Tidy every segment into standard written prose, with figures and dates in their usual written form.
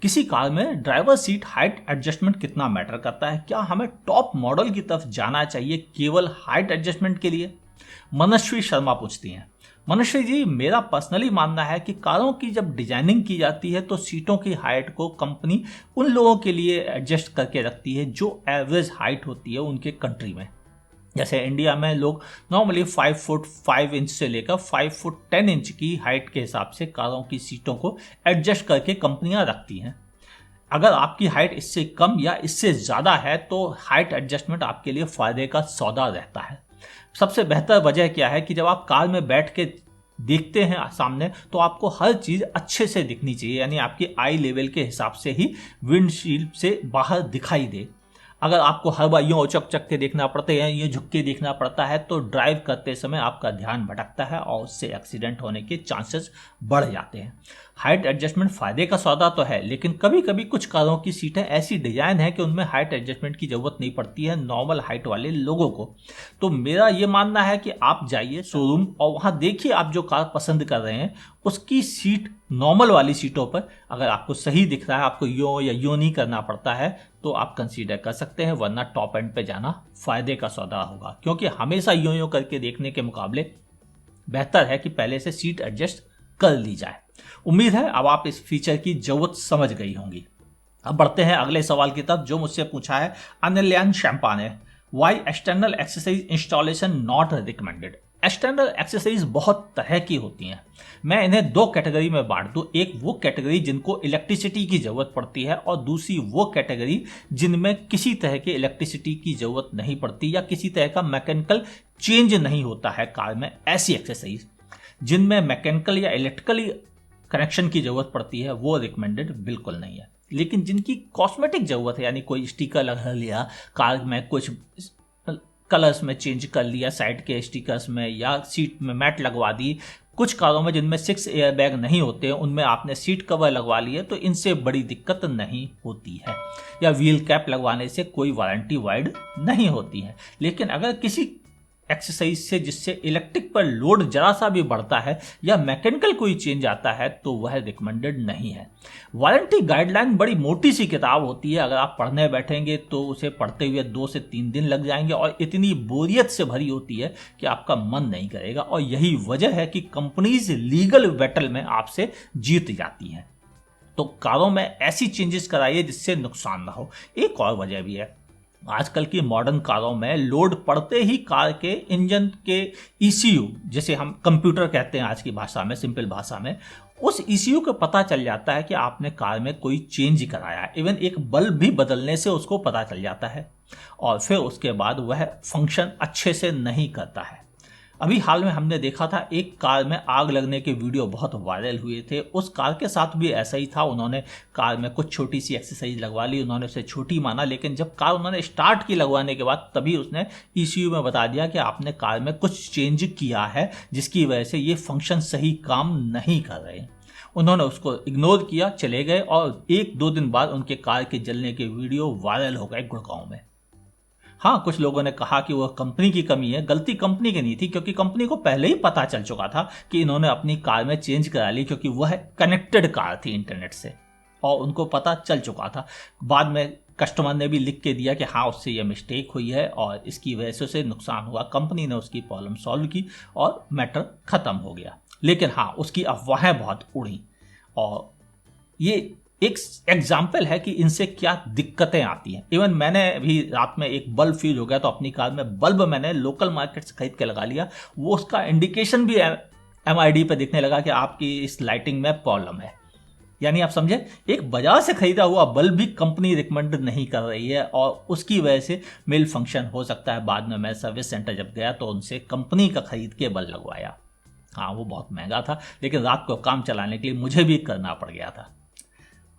किसी कार में driver seat height adjustment कितना मैटर करता है? क्या हमें टॉप मॉडल की तरफ जाना चाहिए केवल हाइट एडजस्टमेंट के लिए? मनस्वी शर्मा पूछती हैं। मनस्वी जी, मेरा पर्सनली मानना है कि कारों की जब डिजाइनिंग की जाती है तो सीटों की हाइट को कंपनी उन लोगों के लिए एडजस्ट करके रखती है जो एवरेज हाइट होती है उनके कंट्री में। जैसे इंडिया में लोग नॉर्मली 5 फुट 5 इंच से लेकर 5 फुट 10 इंच की हाइट के हिसाब से कारों की सीटों को एडजस्ट करके कंपनियां रखती हैं। अगर आपकी हाइट इससे कम या इससे ज़्यादा है तो हाइट एडजस्टमेंट आपके लिए फ़ायदे का सौदा रहता है। सबसे बेहतर वजह क्या है कि जब आप कार में बैठ के देखते हैं सामने तो आपको हर चीज़ अच्छे से दिखनी चाहिए, यानी आपकी आई लेवल के हिसाब से ही विंडशील्ड से बाहर दिखाई दे। अगर आपको हर बार यूँ उचक चक के देखना पड़ता है या यूँ झुक के देखना पड़ता है तो ड्राइव करते समय आपका ध्यान भटकता है और उससे एक्सीडेंट होने के चांसेस बढ़ जाते हैं। हाइट एडजस्टमेंट फ़ायदे का सौदा तो है, लेकिन कभी कभी कुछ कारों की सीटें ऐसी डिज़ाइन है कि उनमें हाइट एडजस्टमेंट की ज़रूरत नहीं पड़ती है नॉर्मल हाइट वाले लोगों को। तो मेरा ये मानना है कि आप जाइए शोरूम और वहाँ देखिए आप जो कार पसंद कर रहे हैं उसकी सीट नॉर्मल वाली सीटों पर अगर आपको सही दिख रहा है, आपको यूँ या यूँ नहीं करना पड़ता है तो आप कंसीडर कर सकते हैं, वरना टॉप एंड पे जाना फ़ायदे का सौदा होगा। क्योंकि हमेशा यूँ यूँ करके देखने के मुकाबले बेहतर है कि पहले से सीट एडजस्ट कर ली जाए। उम्मीद है अब आप इस फीचर की ज़रूरत समझ गई होंगी। अब बढ़ते हैं अगले सवाल की तरफ जो मुझसे पूछा है अनिल्यान शैम्पा ने। Why external accessories installation not recommended? External accessories बहुत तरह की होती हैं। मैं इन्हें दो कैटेगरी में बांट दूं। एक वो कैटेगरी जिनको इलेक्ट्रिसिटी की ज़रूरत पड़ती है और दूसरी वो कैटेगरी जिनमें किसी तरह के इलेक्ट्रिसिटी की ज़रूरत नहीं पड़ती या किसी तरह का मैकेनिकल चेंज नहीं होता है कार में। ऐसी एक्सेसरीज जिनमें मैकेनिकल या इलेक्ट्रिकली कनेक्शन की ज़रूरत पड़ती है वो रिकमेंडेड बिल्कुल नहीं है। लेकिन जिनकी कॉस्मेटिक ज़रूरत है, यानी कोई स्टिकर लगा लिया कार में, कुछ कलर्स में चेंज कर लिया साइड के स्टिकर्स में, या सीट में मैट लगवा दी, कुछ कारों में जिनमें 6 एयर बैग नहीं होते हैं उनमें आपने सीट कवर लगवा लिए तो इनसे बड़ी दिक्कत नहीं होती है, या व्हील कैप लगवाने से कोई वारंटी वाइड नहीं होती है। लेकिन अगर किसी एक्सरसाइज से जिससे इलेक्ट्रिक पर लोड जरा सा भी बढ़ता है या मैकेनिकल कोई चेंज आता है तो वह रिकमेंडेड नहीं है। वारंटी गाइडलाइन बड़ी मोटी सी किताब होती है, अगर आप पढ़ने बैठेंगे तो उसे पढ़ते हुए 2 से 3 दिन लग जाएंगे और इतनी बोरियत से भरी होती है कि आपका मन नहीं करेगा। और यही वजह है कि कंपनीज लीगल बैटल में आपसे जीत जाती हैं। तो कारों में ऐसी चेंजेस कराइए जिससे नुकसान ना हो। एक और वजह भी है, आजकल की मॉडर्न कारों में लोड पड़ते ही कार के इंजन के ECU, जिसे हम कंप्यूटर कहते हैं आज की भाषा में, सिंपल भाषा में, उस ECU को पता चल जाता है कि आपने कार में कोई चेंज कराया है। इवन एक बल्ब भी बदलने से उसको पता चल जाता है और फिर उसके बाद वह फंक्शन अच्छे से नहीं करता है। अभी हाल में हमने देखा था एक कार में आग लगने के वीडियो बहुत वायरल हुए थे। उस कार के साथ भी ऐसा ही था। उन्होंने कार में कुछ छोटी सी एक्सरसाइज लगवा ली, उन्होंने उसे छोटी माना, लेकिन जब कार उन्होंने स्टार्ट की लगवाने के बाद तभी उसने ECU में बता दिया कि आपने कार में कुछ चेंज किया है जिसकी वजह से ये फंक्शन सही काम नहीं कर रहे। उन्होंने उसको इग्नोर किया, चले गए और 1-2 दिन बाद उनके कार के जलने के वीडियो वायरल हो गए गुड़गांव में। हाँ, कुछ लोगों ने कहा कि वह कंपनी की कमी है। गलती कंपनी की नहीं थी, क्योंकि कंपनी को पहले ही पता चल चुका था कि इन्होंने अपनी कार में चेंज करा ली, क्योंकि वह कनेक्टेड कार थी इंटरनेट से और उनको पता चल चुका था। बाद में कस्टमर ने भी लिख के दिया कि हाँ उससे यह मिस्टेक हुई है और इसकी वजह से उसे नुकसान हुआ। कंपनी ने उसकी प्रॉब्लम सॉल्व की और मैटर ख़त्म हो गया। लेकिन हाँ, उसकी अफवाहें बहुत उड़ी और ये एक एग्जाम्पल है कि इनसे क्या दिक्कतें आती हैं। इवन मैंने भी रात में एक बल्ब फ्यूज हो गया तो अपनी कार में बल्ब मैंने लोकल मार्केट से खरीद के लगा लिया। वो उसका इंडिकेशन भी MID पे दिखने लगा कि आपकी इस लाइटिंग में प्रॉब्लम है। यानी आप समझे, एक बाजार से खरीदा हुआ बल्ब भी कंपनी रिकमेंड नहीं कर रही है और उसकी वजह से मेल फंक्शन हो सकता है। बाद में मैं सर्विस सेंटर जब गया तो उनसे कंपनी का खरीद के बल्ब लगवाया। हाँ, वो बहुत महंगा था, लेकिन रात को काम चलाने के लिए मुझे भी करना पड़ गया था।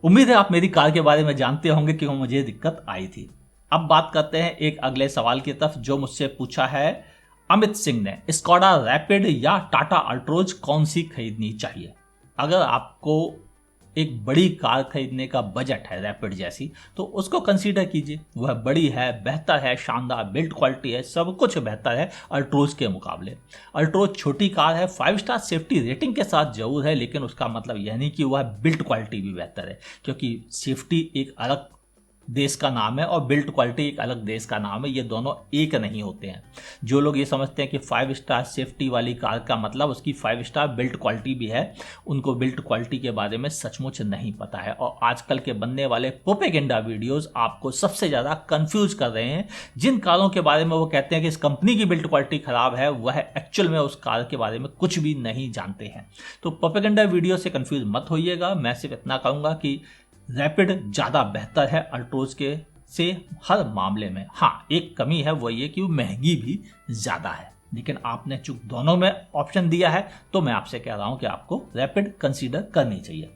उम्मीद है आप मेरी कार के बारे में जानते होंगे क्यों मुझे दिक्कत आई थी। अब बात करते हैं एक अगले सवाल की तरफ जो मुझसे पूछा है अमित सिंह ने। स्कोडा रैपिड या टाटा अल्ट्रोज कौन सी खरीदनी चाहिए? अगर आपको एक बड़ी कार खरीदने का बजट है रैपिड जैसी, तो उसको कंसीडर कीजिए। वह बड़ी है, बेहतर है, शानदार बिल्ड क्वालिटी है, सब कुछ बेहतर है अल्ट्रोज के मुकाबले। अल्ट्रोज छोटी कार है, 5 स्टार सेफ्टी रेटिंग के साथ जरूर है, लेकिन उसका मतलब यह नहीं कि वह बिल्ड क्वालिटी भी बेहतर है, क्योंकि सेफ्टी एक अलग देश का नाम है और बिल्ड क्वालिटी एक अलग देश का नाम है, ये दोनों एक नहीं होते हैं। जो लोग ये समझते हैं कि 5 स्टार सेफ्टी वाली कार का मतलब उसकी 5 स्टार बिल्ड क्वालिटी भी है, उनको बिल्ड क्वालिटी के बारे में सचमुच नहीं पता है। और आजकल के बनने वाले प्रोपेगेंडा वीडियोस आपको सबसे ज़्यादा कंफ्यूज कर रहे हैं। जिन कारों के बारे में वो कहते हैं कि इस कंपनी की बिल्ड क्वालिटी खराब है, वह एक्चुअल में उस कार के बारे में कुछ भी नहीं जानते हैं। तो प्रोपेगेंडा वीडियो से कंफ्यूज मत होइएगा। मैं सिर्फ इतना कहूँगा कि रैपिड ज़्यादा बेहतर है अल्ट्रोज के से हर मामले में। हाँ, एक कमी है, वो ये कि वो महंगी भी ज़्यादा है, लेकिन आपने चूंकि दोनों में ऑप्शन दिया है तो मैं आपसे कह रहा हूँ कि आपको रैपिड कंसीडर करनी चाहिए।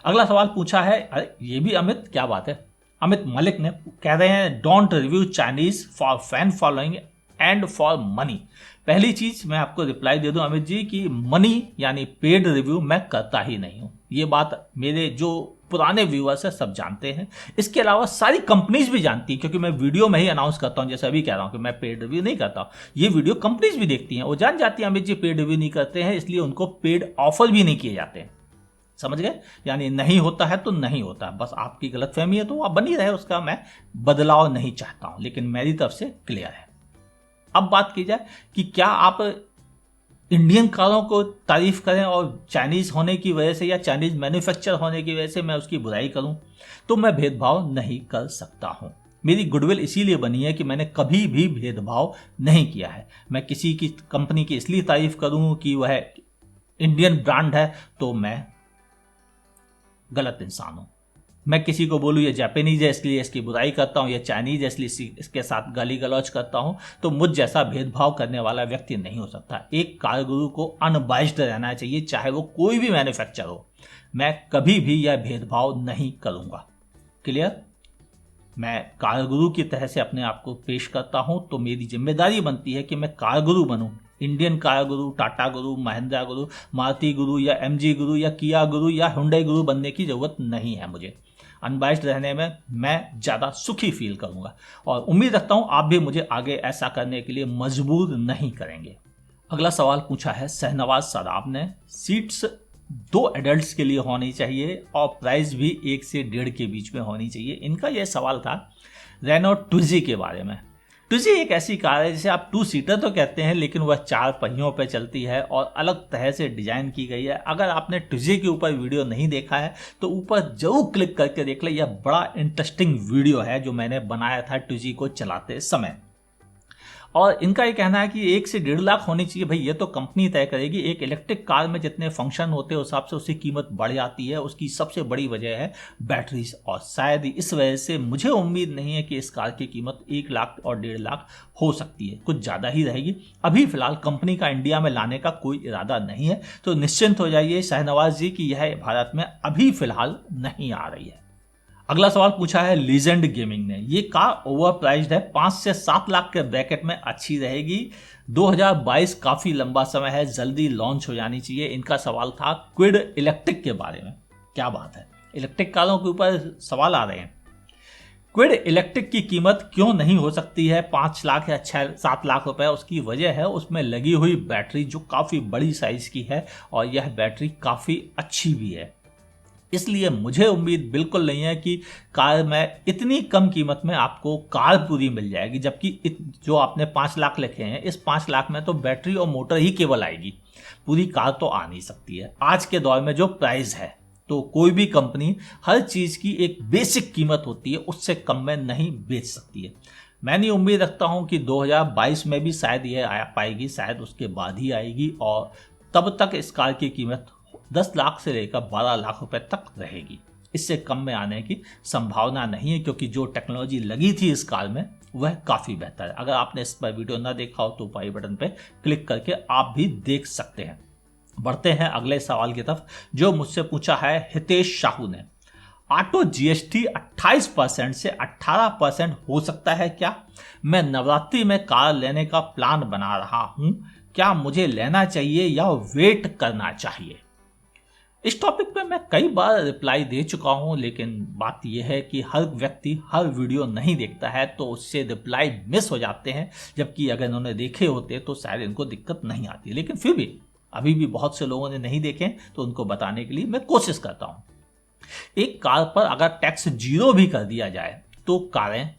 अगला सवाल पूछा है, अरे ये भी अमित, क्या बात है, अमित मलिक ने कह रहे हैं don't review Chinese for fan following and for money. पहली चीज मैं आपको रिप्लाई दे दूं अमित जी कि मनी यानी पेड रिव्यू मैं करता ही नहीं हूं। ये बात मेरे जो पुराने व्यूअर्स है सब जानते हैं, इसके अलावा सारी कंपनीज भी जानती हैं, क्योंकि मैं वीडियो में ही अनाउंस करता हूं, जैसे अभी कह रहा हूं कि मैं पेड रिव्यू नहीं करता। ये वीडियो कंपनीज भी देखती हैं, वो जान जाती हैं अमित जी पेड रिव्यू नहीं करते हैं, इसलिए उनको पेड ऑफर भी नहीं किए जाते हैं। समझ गए? यानी नहीं होता है तो नहीं होता है, बस आपकी गलतफहमी है तो आप बनी रहे, उसका मैं बदलाव नहीं चाहता हूं, लेकिन मेरी तरफ से क्लियर है। अब बात की जाए कि क्या आप इंडियन कारों को तारीफ करें और चाइनीज होने की वजह से या चाइनीज मैन्युफैक्चर होने की वजह से मैं उसकी बुराई करूं, तो मैं भेदभाव नहीं कर सकता हूं। मेरी गुडविल इसीलिए बनी है कि मैंने कभी भी भेदभाव नहीं किया है। मैं किसी की कंपनी की इसलिए तारीफ करूं कि वह इंडियन ब्रांड है तो मैं गलत इंसान हूं। मैं किसी को बोलूँ ये जापानीज है इसलिए इसकी बुराई करता हूँ, ये चाइनीज है इसलिए इसके साथ गाली गलौज करता हूँ, तो मुझ जैसा भेदभाव करने वाला व्यक्ति नहीं हो सकता। एक कार गुरु को अनबाइस्ड रहना चाहिए, चाहे वो कोई भी मैन्युफैक्चर हो। मैं कभी भी यह भेदभाव नहीं करूँगा। क्लियर? मैं कार गुरु की तरह से अपने आप को पेश करता हूँ, तो मेरी जिम्मेदारी बनती है कि मैं कार गुरु बनूँ। इंडियन कार गुरु, टाटा गुरु, महिंद्रा गुरु, मारुति गुरु या एमजी गुरु या किया गुरु या हुंडई गुरु बनने की जरूरत नहीं है मुझे। अनबाइस्ड रहने में मैं ज़्यादा सुखी फील करूँगा और उम्मीद रखता हूँ आप भी मुझे आगे ऐसा करने के लिए मजबूर नहीं करेंगे। अगला सवाल पूछा है शहनवाज सराब ने, सीट्स 2 एडल्ट्स के लिए होनी चाहिए और प्राइस भी 1 से 1.5 के बीच में होनी चाहिए। इनका यह सवाल था रेनो ट्विजी के बारे में। ट्विजी एक ऐसी कार है जिसे आप 2 सीटर तो कहते हैं, लेकिन वह 4 पहियों पर चलती है और अलग तरह से डिजाइन की गई है। अगर आपने ट्विजी के ऊपर वीडियो नहीं देखा है तो ऊपर जरूर क्लिक करके देख ले, यह बड़ा इंटरेस्टिंग वीडियो है जो मैंने बनाया था ट्विजी को चलाते समय। और इनका ये कहना है कि 1 से 1.5 लाख होनी चाहिए। भाई ये तो कंपनी तय करेगी। एक इलेक्ट्रिक कार में जितने फंक्शन होते हैं उस हिसाब से उसकी कीमत बढ़ जाती है। उसकी सबसे बड़ी वजह है बैटरीज, और शायद इस वजह से मुझे उम्मीद नहीं है कि इस कार की कीमत 1 लाख और 1.5 लाख हो सकती है, कुछ ज़्यादा ही रहेगी। अभी फिलहाल कंपनी का इंडिया में लाने का कोई इरादा नहीं है, तो निश्चिंत हो जाइए शहनवाज जी कि यह भारत में अभी फिलहाल नहीं आ रही है। अगला सवाल पूछा है लीजेंड गेमिंग ने, ये कार ओवर प्राइस्ड है, 5 से 7 लाख के ब्रैकेट में अच्छी रहेगी। 2022 काफी लंबा समय है, जल्दी लॉन्च हो जानी चाहिए। इनका सवाल था क्विड इलेक्ट्रिक के बारे में। क्या बात है, इलेक्ट्रिक कारों के ऊपर सवाल आ रहे हैं। क्विड इलेक्ट्रिक की कीमत क्यों नहीं हो सकती है 5 लाख या 7 लाख रुपए? उसकी वजह है उसमें लगी हुई बैटरी जो काफी बड़ी साइज की है और यह बैटरी काफी अच्छी भी है। इसलिए मुझे उम्मीद बिल्कुल नहीं है कि कार में इतनी कम कीमत में आपको कार पूरी मिल जाएगी, जबकि जो आपने 5 लाख लिखे हैं, इस 5 लाख में तो बैटरी और मोटर ही केवल आएगी, पूरी कार तो आ नहीं सकती है। आज के दौर में जो प्राइस है तो कोई भी कंपनी हर चीज़ की एक बेसिक कीमत होती है, उससे कम में नहीं बेच सकती है। मैंने उम्मीद रखता हूँ कि 2022 में भी शायद ये आ पाएगी, शायद उसके बाद ही आएगी, और तब तक इस कार की कीमत 10 लाख से लेकर 12 लाख रुपए तक रहेगी। इससे कम में आने की संभावना नहीं है, क्योंकि जो टेक्नोलॉजी लगी थी इस कार में वह काफ़ी बेहतर है। अगर आपने इस पर वीडियो ना देखा हो तो आई बटन पे क्लिक करके आप भी देख सकते हैं। बढ़ते हैं अगले सवाल की तरफ, जो मुझसे पूछा है हितेश साहू ने। ऑटो जीएसटी 28% से 18% हो सकता है क्या? मैं नवरात्रि में कार लेने का प्लान बना रहा हूं, क्या मुझे लेना चाहिए या वेट करना चाहिए? इस टॉपिक पे मैं कई बार रिप्लाई दे चुका हूं, लेकिन बात यह है कि हर व्यक्ति हर वीडियो नहीं देखता है तो उससे रिप्लाई मिस हो जाते हैं, जबकि अगर इन्होंने देखे होते तो शायद इनको दिक्कत नहीं आती। लेकिन फिर भी अभी भी बहुत से लोगों ने नहीं देखे, तो उनको बताने के लिए मैं कोशिश करता हूं। एक कार पर अगर टैक्स 0 भी कर दिया जाए तो कारें,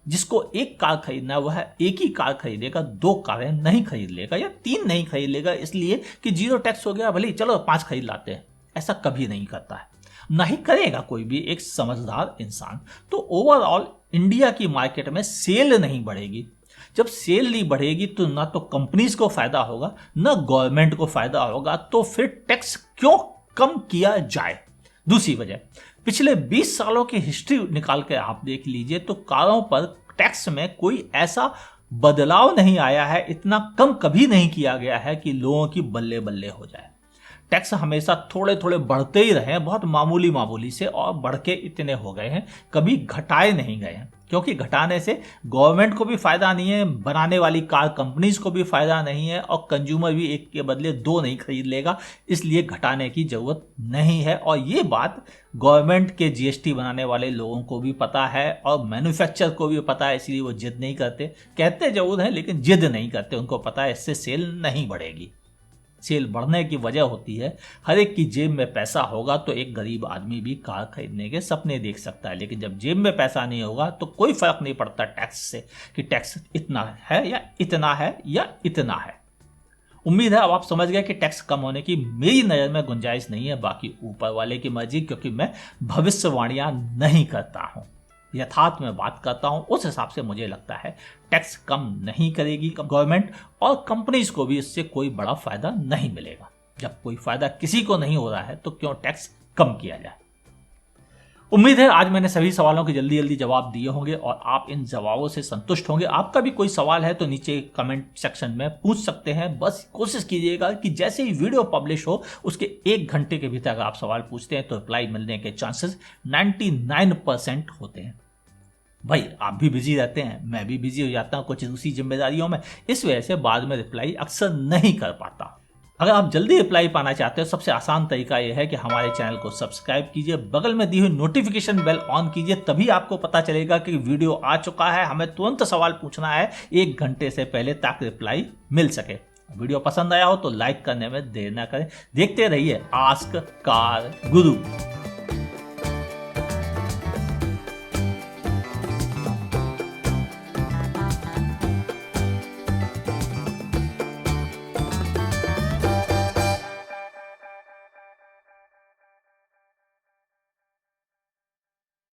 जिसको एक कार खरीदना है वह एक ही कार खरीदेगा, 2 कारें नहीं खरीद लेगा या 3 नहीं खरीद लेगा इसलिए कि 0 टैक्स हो गया, भले चलो 5 खरीद लाते हैं। ऐसा कभी नहीं करता है, ना ही करेगा कोई भी एक समझदार इंसान। तो ओवरऑल इंडिया की मार्केट में सेल नहीं बढ़ेगी। जब सेल नहीं बढ़ेगी तो ना तो कंपनीज को फायदा होगा ना गवर्नमेंट को फायदा होगा, तो फिर टैक्स क्यों कम किया जाए। दूसरी वजह, पिछले 20 सालों की हिस्ट्री निकाल के आप देख लीजिए तो कारों पर टैक्स में कोई ऐसा बदलाव नहीं आया है, इतना कम कभी नहीं किया गया है कि लोगों की बल्ले बल्ले हो जाए। टैक्स हमेशा थोड़े थोड़े बढ़ते ही रहे हैं, बहुत मामूली मामूली से, और बढ़ के इतने हो गए हैं, कभी घटाए नहीं गए हैं। क्योंकि घटाने से गवर्नमेंट को भी फायदा नहीं है, बनाने वाली कार कंपनीज को भी फायदा नहीं है, और कंज्यूमर भी एक के बदले 2 नहीं खरीद लेगा, इसलिए घटाने की जरूरत नहीं है। और ये बात गवर्नमेंट के जीएसटी बनाने वाले लोगों को भी पता है और मैन्युफैक्चर को भी पता है, इसलिए वो जिद नहीं करते। कहते जरूर हैं लेकिन जिद नहीं करते, उनको पता है इससे सेल नहीं बढ़ेगी। सेल बढ़ने की वजह होती है हर एक की जेब में पैसा होगा तो एक गरीब आदमी भी कार खरीदने के सपने देख सकता है, लेकिन जब जेब में पैसा नहीं होगा तो कोई फर्क नहीं पड़ता टैक्स से कि टैक्स इतना है या इतना है या इतना है। उम्मीद है अब आप समझ गए कि टैक्स कम होने की मेरी नज़र में गुंजाइश नहीं है, बाकी ऊपर वाले की मर्जी, क्योंकि मैं भविष्यवाणियां नहीं करता हूं, यथार्थ में बात करता हूं। उस हिसाब से मुझे लगता है टैक्स कम नहीं करेगी गवर्नमेंट, और कंपनीज को भी इससे कोई बड़ा फायदा नहीं मिलेगा। जब कोई फायदा किसी को नहीं हो रहा है तो क्यों टैक्स कम किया जाए। उम्मीद है आज मैंने सभी सवालों के जल्दी जल्दी जवाब दिए होंगे और आप इन जवाबों से संतुष्ट होंगे। आपका भी कोई सवाल है तो नीचे कमेंट सेक्शन में पूछ सकते हैं। बस कोशिश कीजिएगा कि जैसे ही वीडियो पब्लिश हो उसके 1 घंटे के भीतर अगर आप सवाल पूछते हैं तो रिप्लाई मिलने के चांसेस 99% होते हैं। भाई आप भी बिजी रहते हैं, मैं भी बिजी हो जाता हूँ कुछ दूसरी जिम्मेदारियों में, इस वजह से बाद में रिप्लाई अक्सर नहीं कर पाता। अगर आप जल्दी रिप्लाई पाना चाहते हो, सबसे आसान तरीका यह है कि हमारे चैनल को सब्सक्राइब कीजिए, बगल में दी हुई नोटिफिकेशन बेल ऑन कीजिए, तभी आपको पता चलेगा कि वीडियो आ चुका है। हमें तुरंत सवाल पूछना है 1 घंटे से पहले ताकि रिप्लाई मिल सके। वीडियो पसंद आया हो तो लाइक करने में देर ना करें। देखते रहिए आस्क कार गुरु।